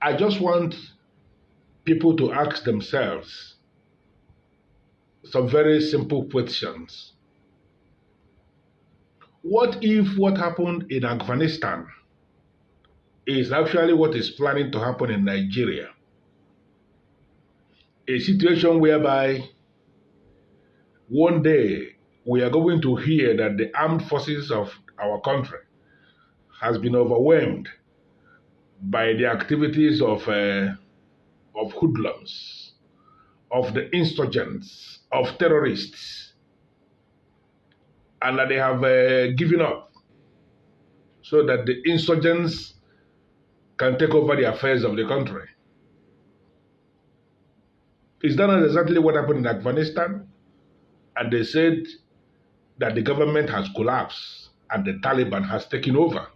I just want people to ask themselves some very simple questions. What if what happened in Afghanistan is actually what is planning to happen in Nigeria? A situation whereby one day we are going to hear that the armed forces of our country has been overwhelmed by the activities of hoodlums, of the insurgents, of terrorists, and that they have given up so that the insurgents can take over the affairs of the country. Is that not exactly what happened in Afghanistan? And they said that the government has collapsed and the Taliban has taken over.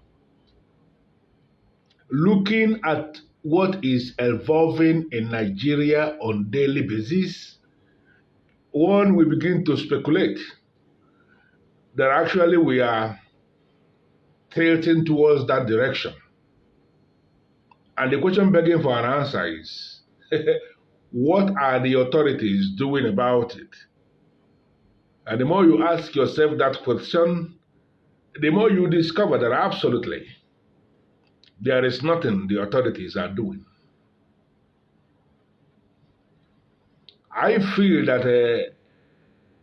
Looking at what is evolving in Nigeria on daily basis, one will begin to speculate that actually we are tilting towards that direction. And the question begging for an answer is, what are the authorities doing about it? And the more you ask yourself that question, the more you discover that absolutely there is nothing the authorities are doing. I feel that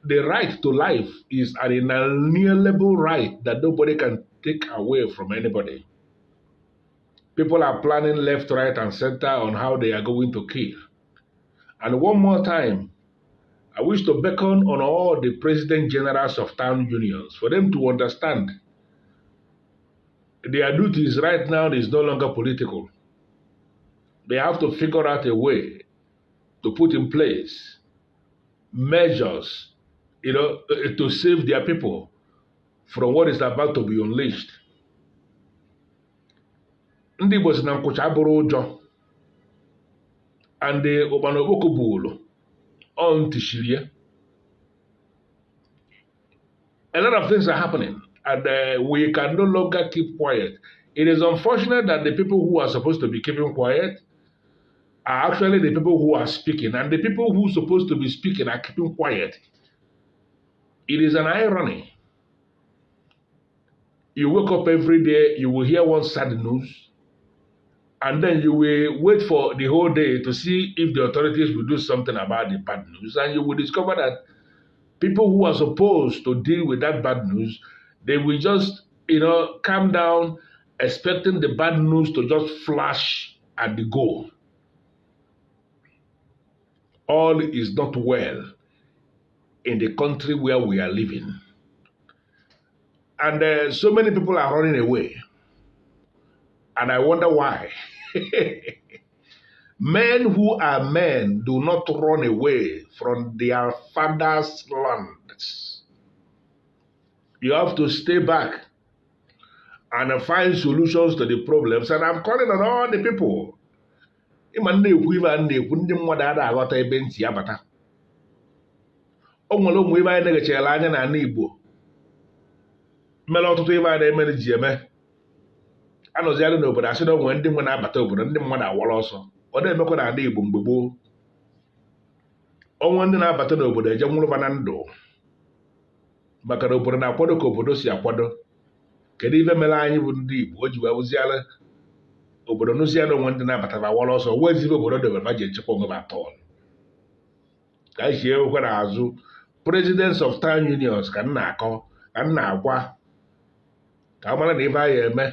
the right to life is an inalienable right that nobody can take away from anybody. People are planning left, right, and center on how they are going to kill. And one more time, I wish to beckon on all the president generals of town unions for them to understand their duties right now is no longer political. They have to figure out a way to put in place measures, to save their people from what is about to be unleashed. Ndị Igbo si na nkwụcha abụrụ ụjọ, and the ụkpana okpoko bụ ụlọ ọ ntị shiri ya. A lot of things are happening, and we can no longer keep quiet. It is unfortunate that the people who are supposed to be keeping quiet are actually the people who are speaking, and the people who are supposed to be speaking are keeping quiet. It is an irony. You wake up every day, you will hear one sad news, and then you will wait for the whole day to see if the authorities will do something about the bad news, and you will discover that people who are supposed to deal with that bad news, they will just, calm down, expecting the bad news to just flash at the goal. All is not well in the country where we are living. And so many people are running away. And I wonder why. Men who are men do not run away from their father's lands. You have to stay back and find solutions to the problems. And I'm calling on all the people. Ịma na-ekwu ibe a na-ekwu ndị mmadụ ada aghọta ebe ntị ya bata. O nwere ụmụ ibe anyị na-egechara anya n'ala Igbo mere ọtụtụ ibe a na-eme ji eme. Anọziarị n'obodo asị na onwe ndị nwe na-abata obodo ndị mmadụ awara ọsọ. Ọ na-emekwa n'ala Igbo mgbe gboo. Ọnwa ndị na-abata n'obodo eje nwụrụba na ndụ maka na obodo na-akwado ka obodo si akwado. Kedu ibe mere anyị bụ ndị Igbo o ji wee wụziara obodo n'ozi ya na onwe ndị na-abatara awara ọsọ wezibe obodo dobere ma ji echekwa onwe ma atọl. Ka anyị si ewekwa n'azụ presidents of town unions ka m na-akọ ka m na-agwa ka a mara na ibe anyị eme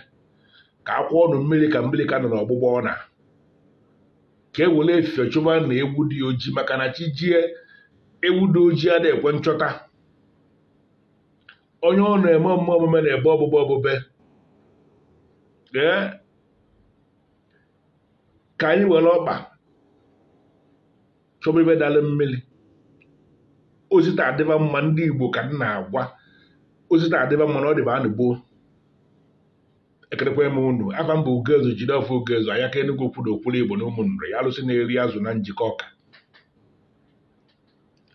ka akwụ ọnụ mmiri ka mmiri ka nọ n'ọgbụgbọ ọna ka e were efe chụba na egwu dị ojii maka na chi jie ewu dị ojii a na-ekwe nchọta. Onye ọ na-eme omume na-ebe ọbụbe ọbụbe ka anyị were ọkpa chọba ibe dala mmiri. Ozita adịba mma ndị Igbo ka m na-agwa. Ozita adịba mma na ọ dịba anụgbo. Ekerekwa m unu afa mba Ugezu jide ofe Ugezu anya ka Enugu kwuru okwuru Igbo na ụmụnri ya alụsị na-eri azụ na njikọ ọka.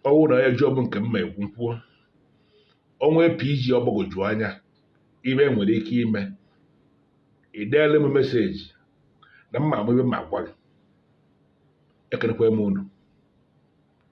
Ọnwụ na ya ji ọbụ nke mma ekwu nkwuo. Onwe PG ọgbagwoju anya ibe nwere ike ime. Ideela m meseji na mma amụ ibe mma agwa gị ekenekwa m unu